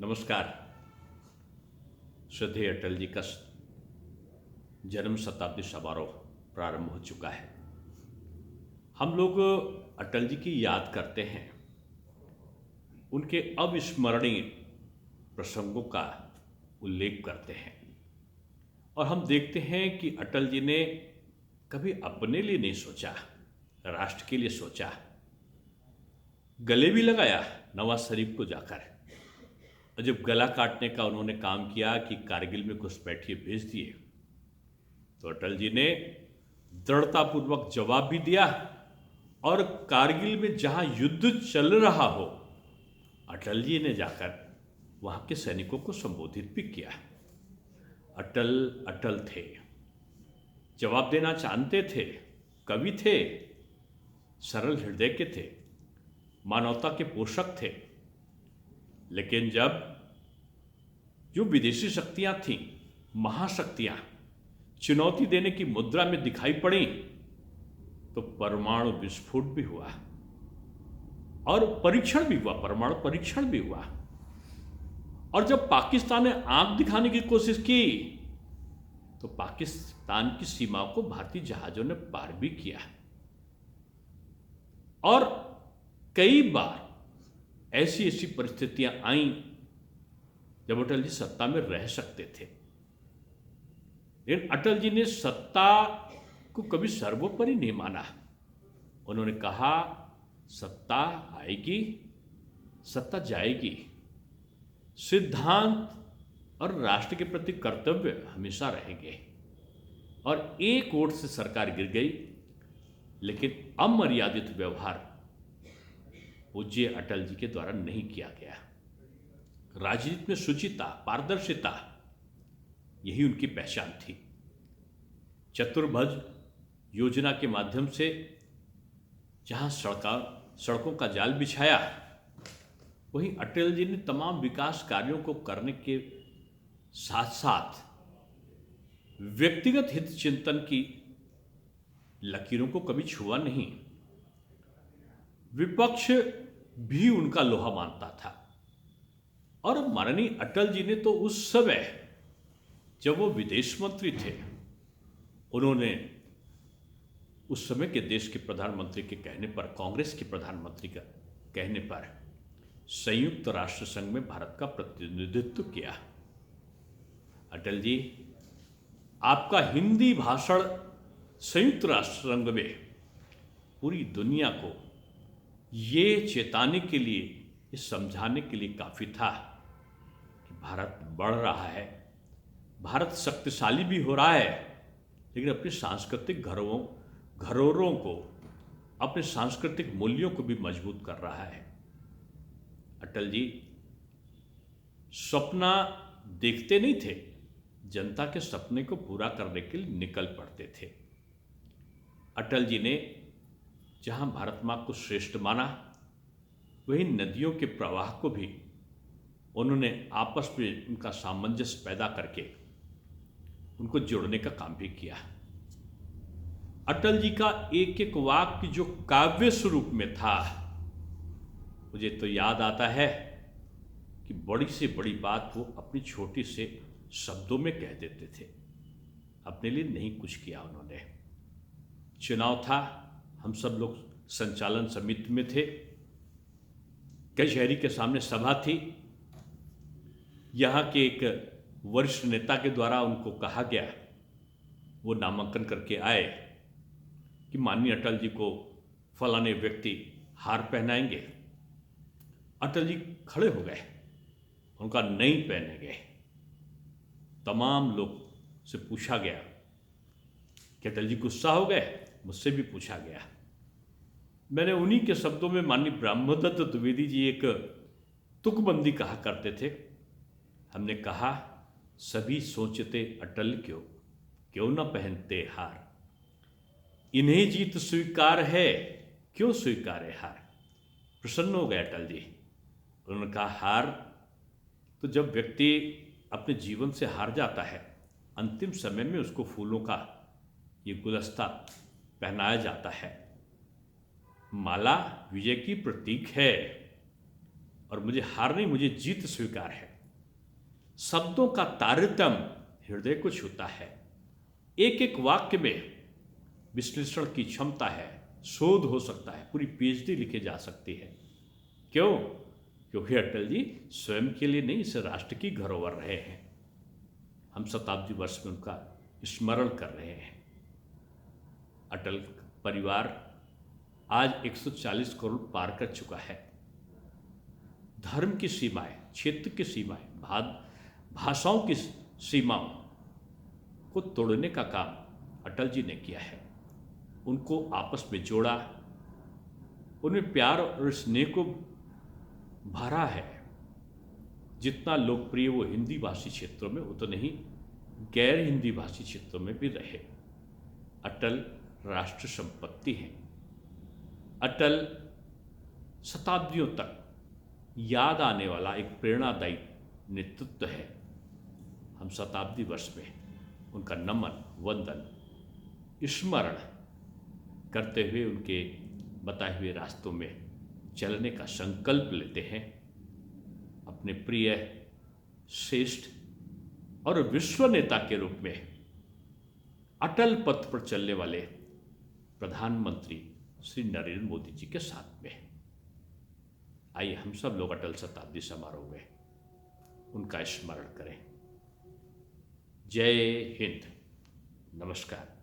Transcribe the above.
नमस्कार। श्रद्धेय अटल जी का जन्म शताब्दी समारोह प्रारंभ हो चुका है। हम लोग अटल जी की याद करते हैं, उनके अविस्मरणीय प्रसंगों का उल्लेख करते हैं और हम देखते हैं कि अटल जी ने कभी अपने लिए नहीं सोचा, राष्ट्र के लिए सोचा। गले भी लगाया नवाज शरीफ को जाकर, और जब गला काटने का उन्होंने काम किया कि कारगिल में घुसपैठिए भेज दिए, तो अटल जी ने दृढ़तापूर्वक जवाब भी दिया और कारगिल में जहां युद्ध चल रहा हो, अटल जी ने जाकर वहां के सैनिकों को संबोधित भी किया। अटल अटल थे, जवाब देना जानते थे, कवि थे, सरल हृदय के थे, मानवता के पोषक थे। लेकिन जब जो विदेशी शक्तियां थीं, महाशक्तियां, चुनौती देने की मुद्रा में दिखाई पड़ी, तो परमाणु विस्फोट भी हुआ और परीक्षण भी हुआ, परमाणु परीक्षण भी हुआ। और जब पाकिस्तान ने आंख दिखाने की कोशिश की, तो पाकिस्तान की सीमाओं को भारतीय जहाजों ने पार भी किया। और कई बार ऐसी ऐसी परिस्थितियां आईं जब अटल जी सत्ता में रह सकते थे, लेकिन अटल जी ने सत्ता को कभी सर्वोपरि नहीं माना। उन्होंने कहा, सत्ता आएगी, सत्ता जाएगी, सिद्धांत और राष्ट्र के प्रति कर्तव्य हमेशा रहेंगे। और एक ओर से सरकार गिर गई, लेकिन अमर्यादित व्यवहार पूज्य अटल जी के द्वारा नहीं किया गया। राजनीति में शुचिता, पारदर्शिता, यही उनकी पहचान थी। चतुर्भुज योजना के माध्यम से जहां सड़कों का जाल बिछाया, वहीं अटल जी ने तमाम विकास कार्यों को करने के साथ साथ व्यक्तिगत हित चिंतन की लकीरों को कभी छुआ नहीं। विपक्ष भी उनका लोहा मानता था। और माननीय अटल जी ने तो उस समय जब वो विदेश मंत्री थे, उन्होंने उस समय के देश के प्रधानमंत्री के कहने पर, कांग्रेस के प्रधानमंत्री का कहने पर, संयुक्त राष्ट्र संघ में भारत का प्रतिनिधित्व किया। अटल जी, आपका हिंदी भाषण संयुक्त राष्ट्र संघ में पूरी दुनिया को ये चेताने के लिए, ये समझाने के लिए काफ़ी था कि भारत बढ़ रहा है, भारत शक्तिशाली भी हो रहा है, लेकिन अपनी सांस्कृतिक धरोहरों को, अपने सांस्कृतिक मूल्यों को भी मजबूत कर रहा है। अटल जी सपना देखते नहीं थे, जनता के सपने को पूरा करने के लिए निकल पड़ते थे। अटल जी ने जहां भारत माँ को श्रेष्ठ माना, वहीं नदियों के प्रवाह को भी उन्होंने आपस में उनका सामंजस्य पैदा करके उनको जोड़ने का काम भी किया। अटल जी का एक एक वाक्य जो काव्य स्वरूप में था, मुझे तो याद आता है कि बड़ी से बड़ी बात वो अपनी छोटी से शब्दों में कह देते थे। अपने लिए नहीं कुछ किया उन्होंने। चुनाव था, हम सब लोग संचालन समिति में थे, कचहरी के सामने सभा थी। यहाँ के एक वरिष्ठ नेता के द्वारा उनको कहा गया, वो नामांकन करके आए कि माननीय अटल जी को फलाने व्यक्ति हार पहनाएंगे। अटल जी खड़े हो गए, उनका नहीं पहने गए। तमाम लोग से पूछा गया कि अटल जी गुस्सा हो गए, मुझसे भी पूछा गया। मैंने उन्हीं के शब्दों में, माननीय ब्रह्मदत्त द्विवेदी जी एक तुकबंदी कहा करते थे, हमने कहा, सभी सोचते अटल क्यों न पहनते हार, इन्हें जीत स्वीकार है, क्यों स्वीकार है हार। प्रसन्न हो गए अटल जी। उन्होंने कहा, हार तो जब व्यक्ति अपने जीवन से हार जाता है, अंतिम समय में उसको फूलों का ये गुलदस्ता पहनाया जाता है। माला विजय की प्रतीक है, और मुझे हार नहीं, मुझे जीत स्वीकार है। शब्दों का तारतम्य हृदय को छूता है। एक एक वाक्य में विश्लेषण की क्षमता है, शोध हो सकता है, पूरी पीएचडी लिखी जा सकती है। क्यों? क्योंकि अटल जी स्वयं के लिए नहीं, इस राष्ट्र की धरोहर रहे हैं। हम शताब्दी वर्ष में उनका स्मरण कर रहे हैं। अटल परिवार आज 140 करोड़ पार कर चुका है। धर्म की सीमाएं, क्षेत्र की सीमाएं, भाषाओं की सीमाओं को तोड़ने का काम अटल जी ने किया है। उनको आपस में जोड़ा, उनमें प्यार और स्नेह को भरा है। जितना लोकप्रिय वो हिंदी भाषी क्षेत्रों में, उतने ही गैर हिंदी भाषी क्षेत्रों में भी रहे। अटल राष्ट्र संपत्ति है। अटल शताब्दियों तक याद आने वाला एक प्रेरणादायी नेतृत्व है। हम शताब्दी वर्ष में उनका नमन, वंदन, स्मरण करते हुए उनके बताए हुए रास्तों में चलने का संकल्प लेते हैं। अपने प्रिय, श्रेष्ठ और विश्व नेता के रूप में अटल पथ पर चलने वाले प्रधानमंत्री श्री नरेंद्र मोदी जी के साथ में आइए हम सब लोग अटल शताब्दी समारोह में उनका स्मरण करें। जय हिंद। नमस्कार।